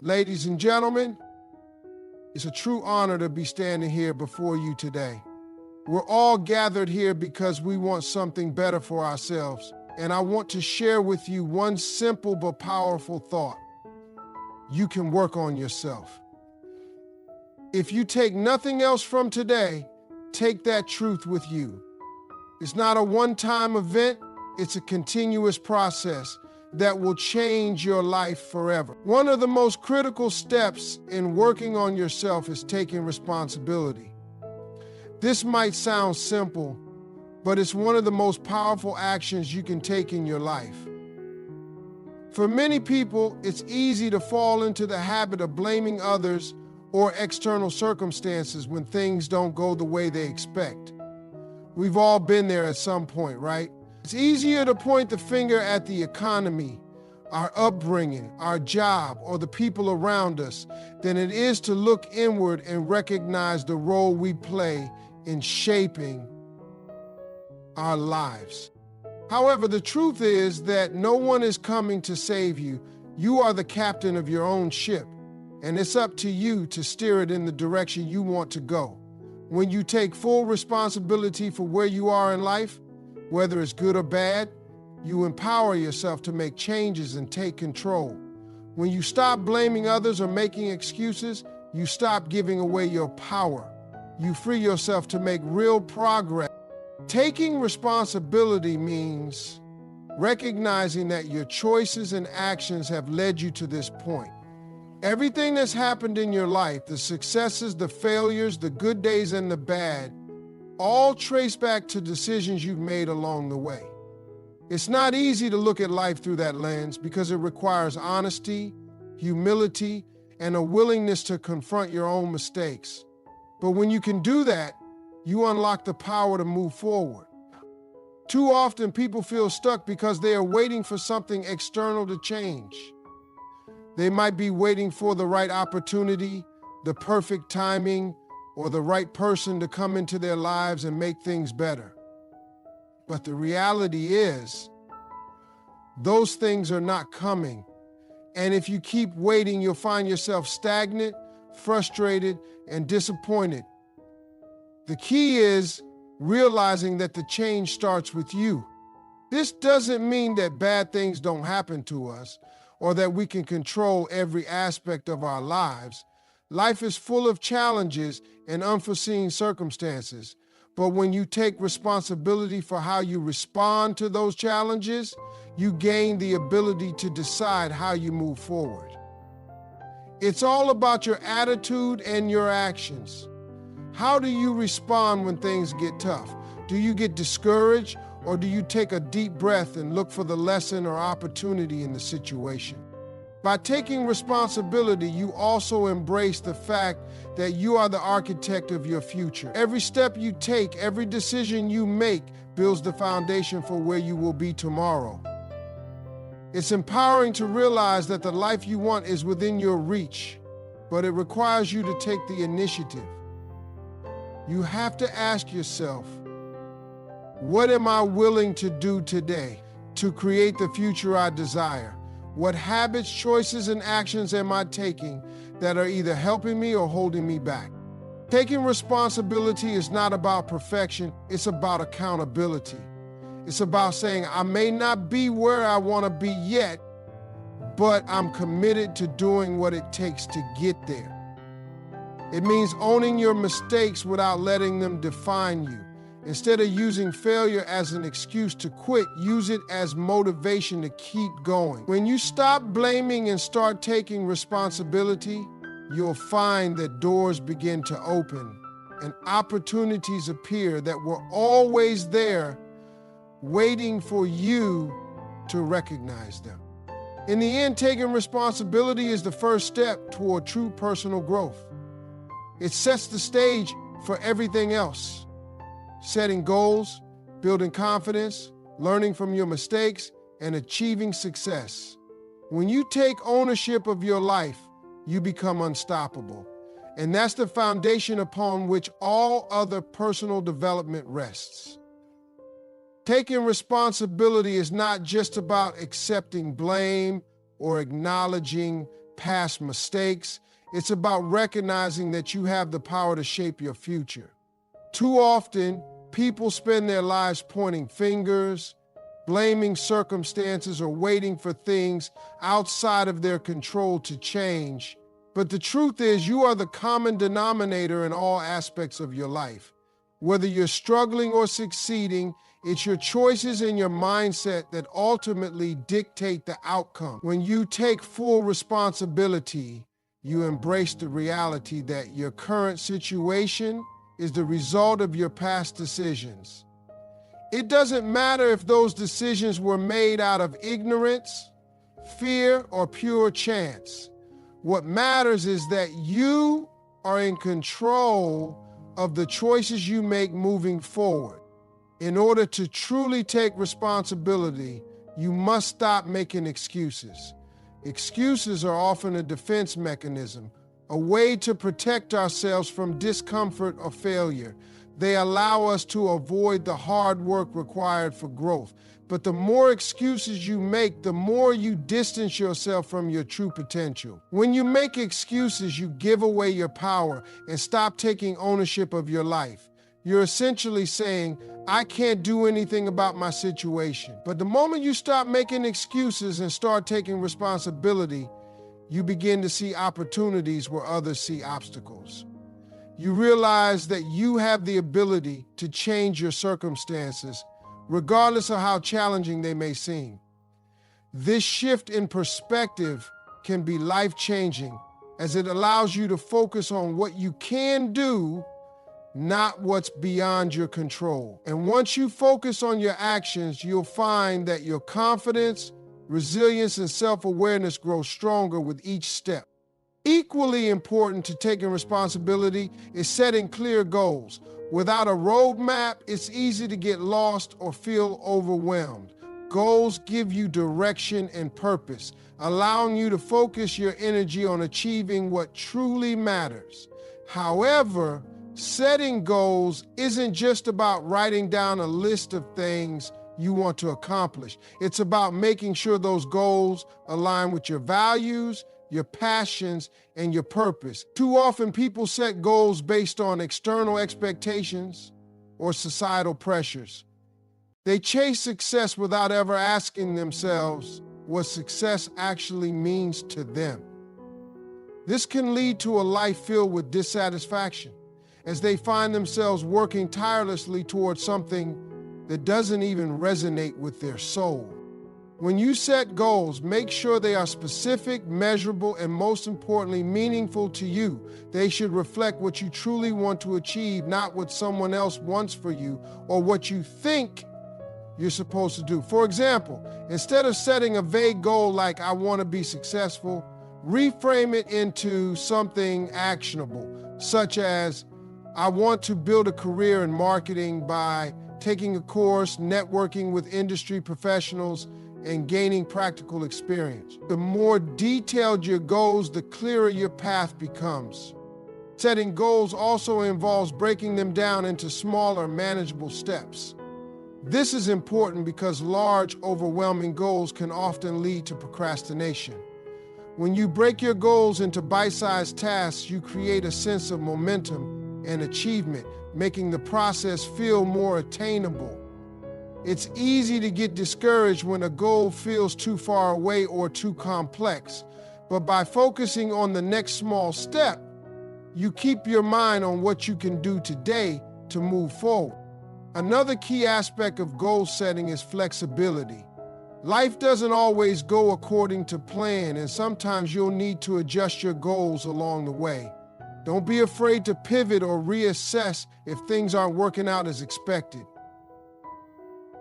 Ladies and gentlemen, it's a true honor to be standing here before you today. We're all gathered here because we want something better for ourselves, and I want to share with you one simple but powerful thought. You can work on yourself. If you take nothing else from today, take that truth with you. It's not a one-time event, it's a continuous process that will change your life forever. One of the most critical steps in working on yourself is taking responsibility. This might sound simple, but it's one of the most powerful actions you can take in your life. For many people, it's easy to fall into the habit of blaming others or external circumstances when things don't go the way they expect. We've all been there at some point, right? It's easier to point the finger at the economy, our upbringing, our job, or the people around us than it is to look inward and recognize the role we play in shaping our lives. However, the truth is that no one is coming to save you. You are the captain of your own ship, and it's up to you to steer it in the direction you want to go. When you take full responsibility for where you are in life, whether it's good or bad, you empower yourself to make changes and take control. When you stop blaming others or making excuses, you stop giving away your power. You free yourself to make real progress. Taking responsibility means recognizing that your choices and actions have led you to this point. Everything that's happened in your life, the successes, the failures, the good days and the bad, all trace back to decisions you've made along the way. It's not easy to look at life through that lens because it requires honesty, humility, and a willingness to confront your own mistakes. But when you can do that, you unlock the power to move forward. Too often, people feel stuck because they are waiting for something external to change. They might be waiting for the right opportunity, the perfect timing, or the right person to come into their lives and make things better. But the reality is, those things are not coming. And if you keep waiting, you'll find yourself stagnant, frustrated, and disappointed. The key is realizing that the change starts with you. This doesn't mean that bad things don't happen to us or that we can control every aspect of our lives. Life is full of challenges and unforeseen circumstances. But when you take responsibility for how you respond to those challenges, you gain the ability to decide how you move forward. It's all about your attitude and your actions. How do you respond when things get tough? Do you get discouraged, or do you take a deep breath and look for the lesson or opportunity in the situation? By taking responsibility, you also embrace the fact that you are the architect of your future. Every step you take, every decision you make builds the foundation for where you will be tomorrow. It's empowering to realize that the life you want is within your reach, but it requires you to take the initiative. You have to ask yourself, what am I willing to do today to create the future I desire? What habits, choices, and actions am I taking that are either helping me or holding me back? Taking responsibility is not about perfection, it's about accountability. It's about saying, I may not be where I want to be yet, but I'm committed to doing what it takes to get there. It means owning your mistakes without letting them define you. Instead of using failure as an excuse to quit, use it as motivation to keep going. When you stop blaming and start taking responsibility, you'll find that doors begin to open and opportunities appear that were always there, waiting for you to recognize them. In the end, taking responsibility is the first step toward true personal growth. It sets the stage for everything else. Setting goals, building confidence, learning from your mistakes, and achieving success. When you take ownership of your life, you become unstoppable. And that's the foundation upon which all other personal development rests. Taking responsibility is not just about accepting blame or acknowledging past mistakes. It's about recognizing that you have the power to shape your future. Too often, people spend their lives pointing fingers, blaming circumstances, or waiting for things outside of their control to change. But the truth is, you are the common denominator in all aspects of your life. Whether you're struggling or succeeding, it's your choices and your mindset that ultimately dictate the outcome. When you take full responsibility, you embrace the reality that your current situation is the result of your past decisions. It doesn't matter if those decisions were made out of ignorance, fear, or pure chance. What matters is that you are in control of the choices you make moving forward. In order to truly take responsibility, you must stop making excuses. Excuses are often a defense mechanism, a way to protect ourselves from discomfort or failure. They allow us to avoid the hard work required for growth. But the more excuses you make, the more you distance yourself from your true potential. When you make excuses, you give away your power and stop taking ownership of your life. You're essentially saying, I can't do anything about my situation. But the moment you stop making excuses and start taking responsibility, you begin to see opportunities where others see obstacles. You realize that you have the ability to change your circumstances, regardless of how challenging they may seem. This shift in perspective can be life-changing, as it allows you to focus on what you can do, not what's beyond your control. And once you focus on your actions, you'll find that your confidence, resilience, and self-awareness grow stronger with each step. Equally important to taking responsibility is setting clear goals. Without a roadmap, it's easy to get lost or feel overwhelmed. Goals give you direction and purpose, allowing you to focus your energy on achieving what truly matters. However, setting goals isn't just about writing down a list of things you want to accomplish. It's about making sure those goals align with your values, your passions, and your purpose. Too often, people set goals based on external expectations or societal pressures. They chase success without ever asking themselves what success actually means to them. This can lead to a life filled with dissatisfaction, as they find themselves working tirelessly towards something that doesn't even resonate with their soul. When you set goals, make sure they are specific, measurable, and most importantly, meaningful to you. They should reflect what you truly want to achieve, not what someone else wants for you or what you think you're supposed to do. For example, instead of setting a vague goal like, I want to be successful, reframe it into something actionable, such as, I want to build a career in marketing by taking a course, networking with industry professionals, and gaining practical experience. The more detailed your goals, the clearer your path becomes. Setting goals also involves breaking them down into smaller, manageable steps. This is important because large, overwhelming goals can often lead to procrastination. When you break your goals into bite-sized tasks, you create a sense of momentum and achievement, making the process feel more attainable. It's easy to get discouraged when a goal feels too far away or too complex, but by focusing on the next small step, you keep your mind on what you can do today to move forward. Another key aspect of goal setting is flexibility. Life doesn't always go according to plan, and sometimes you'll need to adjust your goals along the way. Don't be afraid to pivot or reassess if things aren't working out as expected.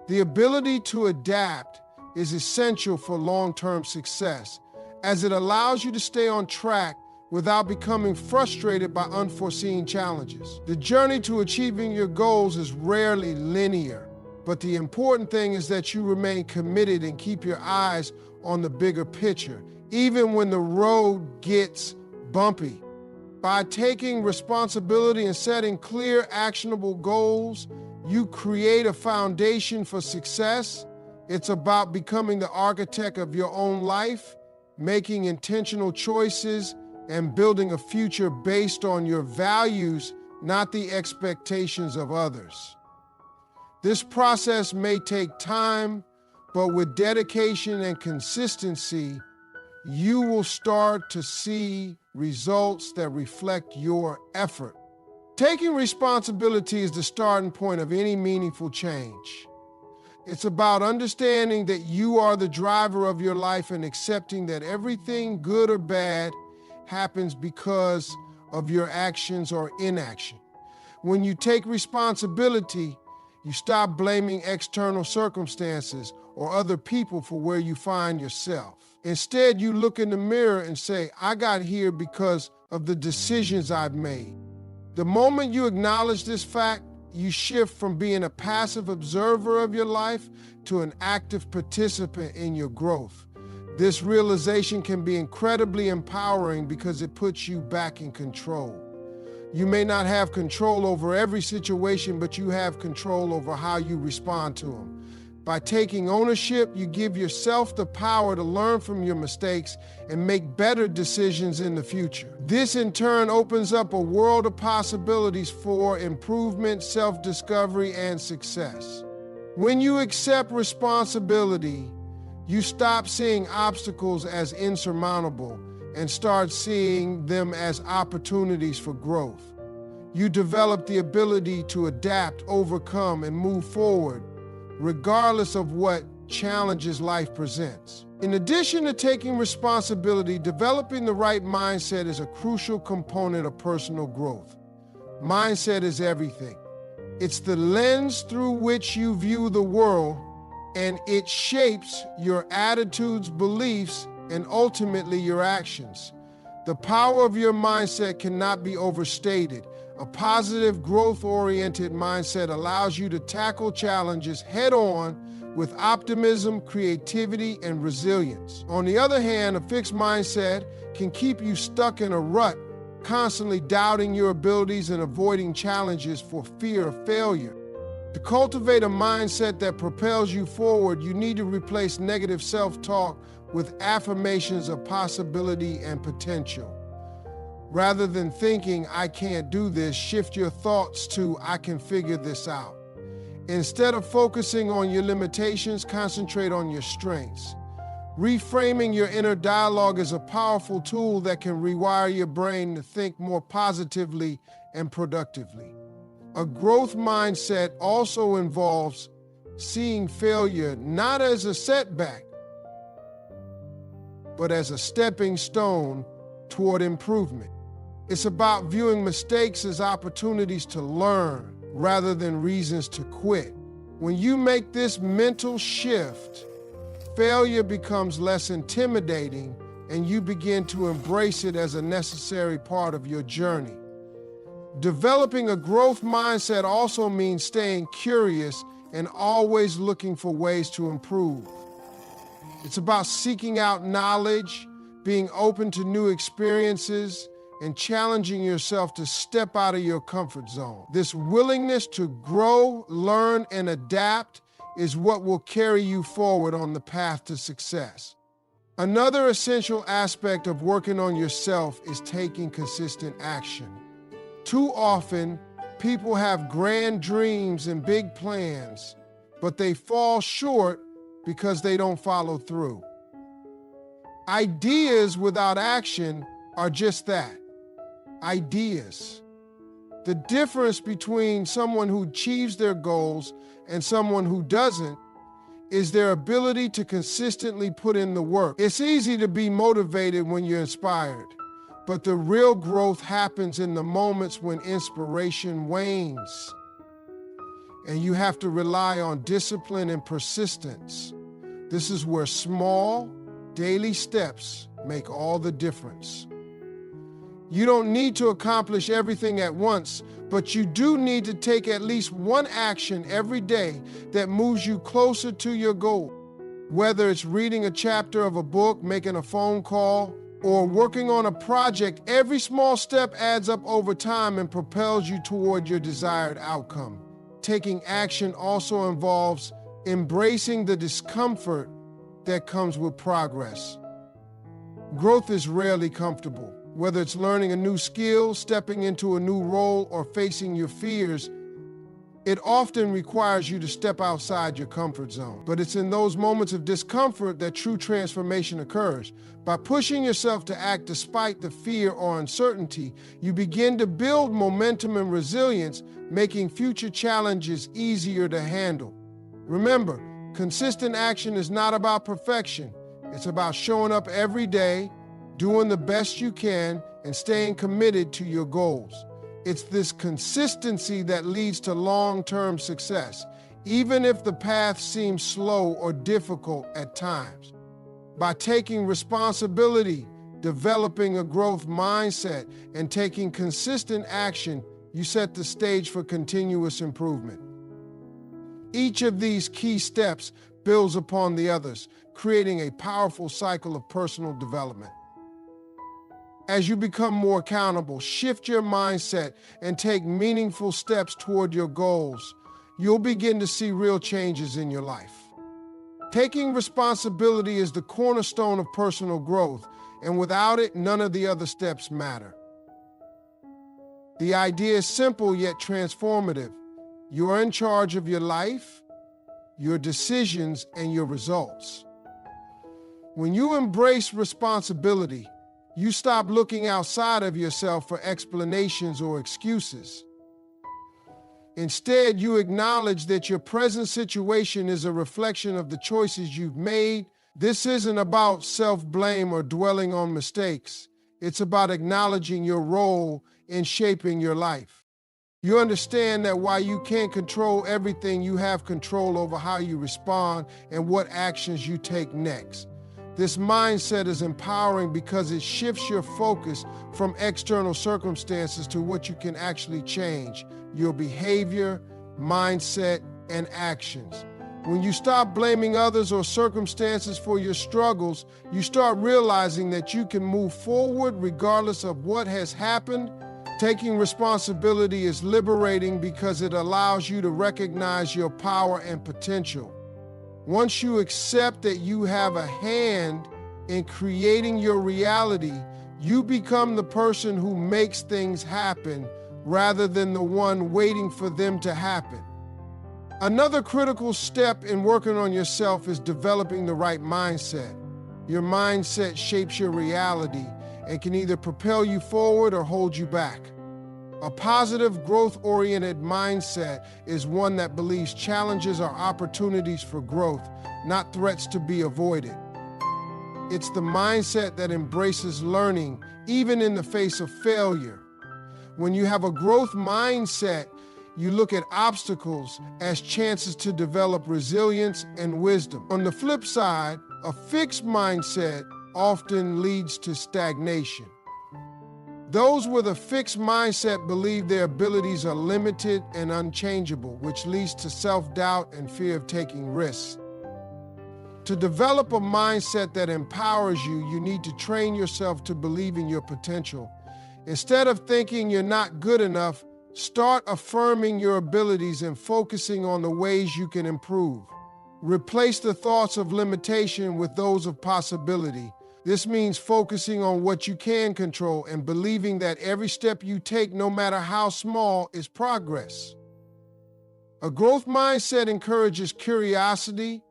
The ability to adapt is essential for long-term success, as it allows you to stay on track without becoming frustrated by unforeseen challenges. The journey to achieving your goals is rarely linear, but the important thing is that you remain committed and keep your eyes on the bigger picture, even when the road gets bumpy. By taking responsibility and setting clear, actionable goals, you create a foundation for success. It's about becoming the architect of your own life making intentional choices, and building a future based on your values, not the expectations of others. This process may take time, but with dedication and consistency, you will start to see results that reflect your effort. Taking responsibility is the starting point of any meaningful change. It's about understanding that you are the driver of your life and accepting that everything, good or bad, happens because of your actions or inaction. When you take responsibility, you stop blaming external circumstances or other people for where you find yourself. Instead, you look in the mirror and say, I got here because of the decisions I've made. The moment you acknowledge this fact, you shift from being a passive observer of your life to an active participant in your growth. This realization can be incredibly empowering because it puts you back in control. You may not have control over every situation, but you have control over how you respond to them. By taking ownership, you give yourself the power to learn from your mistakes and make better decisions in the future. This in turn opens up a world of possibilities for improvement, self-discovery, and success. When you accept responsibility, you stop seeing obstacles as insurmountable and start seeing them as opportunities for growth. You develop the ability to adapt, overcome, and move forward, regardless of what challenges life presents. In addition to taking responsibility, developing the right mindset is a crucial component of personal growth. Mindset is everything. It's the lens through which you view the world, and it shapes your attitudes, beliefs, and ultimately your actions. The power of your mindset cannot be overstated. A positive, growth-oriented mindset allows you to tackle challenges head-on with optimism, creativity, and resilience. On the other hand, a fixed mindset can keep you stuck in a rut, constantly doubting your abilities and avoiding challenges for fear of failure. To cultivate a mindset that propels you forward, you need to replace negative self-talk with affirmations of possibility and potential. Rather than thinking, I can't do this, shift your thoughts to, I can figure this out. Instead of focusing on your limitations, concentrate on your strengths. Reframing your inner dialogue is a powerful tool that can rewire your brain to think more positively and productively. A growth mindset also involves seeing failure not as a setback, but as a stepping stone toward improvement. It's about viewing mistakes as opportunities to learn rather than reasons to quit. When you make this mental shift, failure becomes less intimidating and you begin to embrace it as a necessary part of your journey. Developing a growth mindset also means staying curious and always looking for ways to improve. It's about seeking out knowledge, being open to new experiences, and challenging yourself to step out of your comfort zone. This willingness to grow, learn, and adapt is what will carry you forward on the path to success. Another essential aspect of working on yourself is taking consistent action. Too often, people have grand dreams and big plans, but they fall short because they don't follow through. Ideas without action are just that, ideas. The difference between someone who achieves their goals and someone who doesn't is their ability to consistently put in the work. It's easy to be motivated when you're inspired, but the real growth happens in the moments when inspiration wanes. And you have to rely on discipline and persistence. This is where small, daily steps make all the difference. You don't need to accomplish everything at once, but you do need to take at least one action every day that moves you closer to your goal. Whether it's reading a chapter of a book, making a phone call, or working on a project, every small step adds up over time and propels you toward your desired outcome. Taking action also involves embracing the discomfort that comes with progress. Growth is rarely comfortable. Whether it's learning a new skill, stepping into a new role, or facing your fears, it often requires you to step outside your comfort zone. But it's in those moments of discomfort that true transformation occurs. By pushing yourself to act despite the fear or uncertainty, you begin to build momentum and resilience, making future challenges easier to handle. Remember, consistent action is not about perfection. It's about showing up every day, doing the best you can, and staying committed to your goals. It's this consistency that leads to long-term success, even if the path seems slow or difficult at times. By taking responsibility, developing a growth mindset, and taking consistent action, you set the stage for continuous improvement. Each of these key steps builds upon the others, creating a powerful cycle of personal development. As you become more accountable, shift your mindset, and take meaningful steps toward your goals, you'll begin to see real changes in your life. Taking responsibility is the cornerstone of personal growth, and without it, none of the other steps matter. The idea is simple yet transformative. You are in charge of your life, your decisions, and your results. When you embrace responsibility, you stop looking outside of yourself for explanations or excuses. Instead, you acknowledge that your present situation is a reflection of the choices you've made. This isn't about self-blame or dwelling on mistakes. It's about acknowledging your role in shaping your life. You understand that while you can't control everything, you have control over how you respond and what actions you take next. This mindset is empowering because it shifts your focus from external circumstances to what you can actually change: your behavior, mindset, and actions. When you stop blaming others or circumstances for your struggles, you start realizing that you can move forward regardless of what has happened. Taking responsibility is liberating because it allows you to recognize your power and potential. Once you accept that you have a hand in creating your reality, you become the person who makes things happen rather than the one waiting for them to happen. Another critical step in working on yourself is developing the right mindset. Your mindset shapes your reality and can either propel you forward or hold you back. A positive, growth-oriented mindset is one that believes challenges are opportunities for growth, not threats to be avoided. It's the mindset that embraces learning, even in the face of failure. When you have a growth mindset, you look at obstacles as chances to develop resilience and wisdom. On the flip side, a fixed mindset often leads to stagnation. Those with a fixed mindset believe their abilities are limited and unchangeable, which leads to self-doubt and fear of taking risks. To develop a mindset that empowers you, you need to train yourself to believe in your potential. Instead of thinking you're not good enough, start affirming your abilities and focusing on the ways you can improve. Replace the thoughts of limitation with those of possibility. This means focusing on what you can control and believing that every step you take, no matter how small, is progress. A growth mindset encourages curiosity,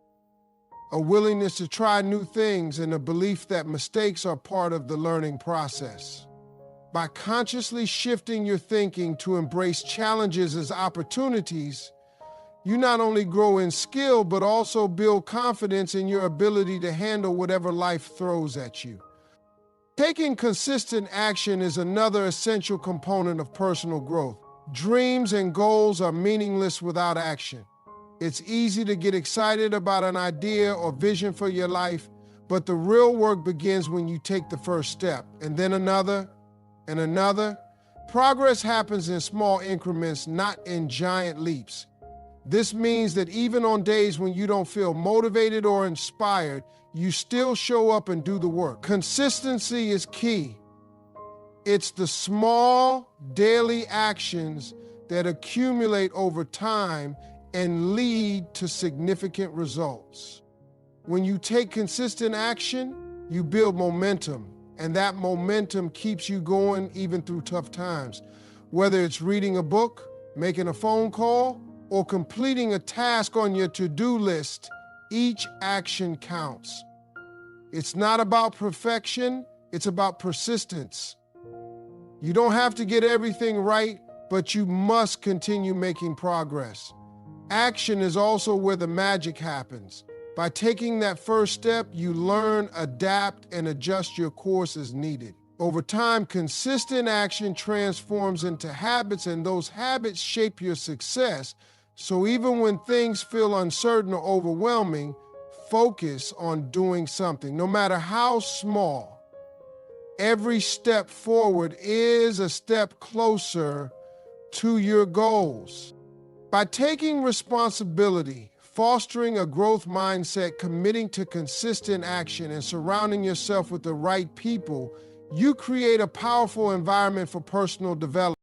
a willingness to try new things, and a belief that mistakes are part of the learning process. By consciously shifting your thinking to embrace challenges as opportunities, you not only grow in skill, but also build confidence in your ability to handle whatever life throws at you. Taking consistent action is another essential component of personal growth. Dreams and goals are meaningless without action. It's easy to get excited about an idea or vision for your life, but the real work begins when you take the first step, and then another, and another. Progress happens in small increments, not in giant leaps. This means that even on days when you don't feel motivated or inspired, you still show up and do the work. Consistency is key. It's the small daily actions that accumulate over time and lead to significant results. When you take consistent action, you build momentum, and that momentum keeps you going even through tough times. Whether it's reading a book, making a phone call, or completing a task on your to-do list, each action counts. It's not about perfection, it's about persistence. You don't have to get everything right, but you must continue making progress. Action is also where the magic happens. By taking that first step, you learn, adapt, and adjust your course as needed. Over time, consistent action transforms into habits, and those habits shape your success. So even when things feel uncertain or overwhelming, focus on doing something, no matter how small. Every step forward is a step closer to your goals. By taking responsibility, fostering a growth mindset, committing to consistent action, and surrounding yourself with the right people, you create a powerful environment for personal development.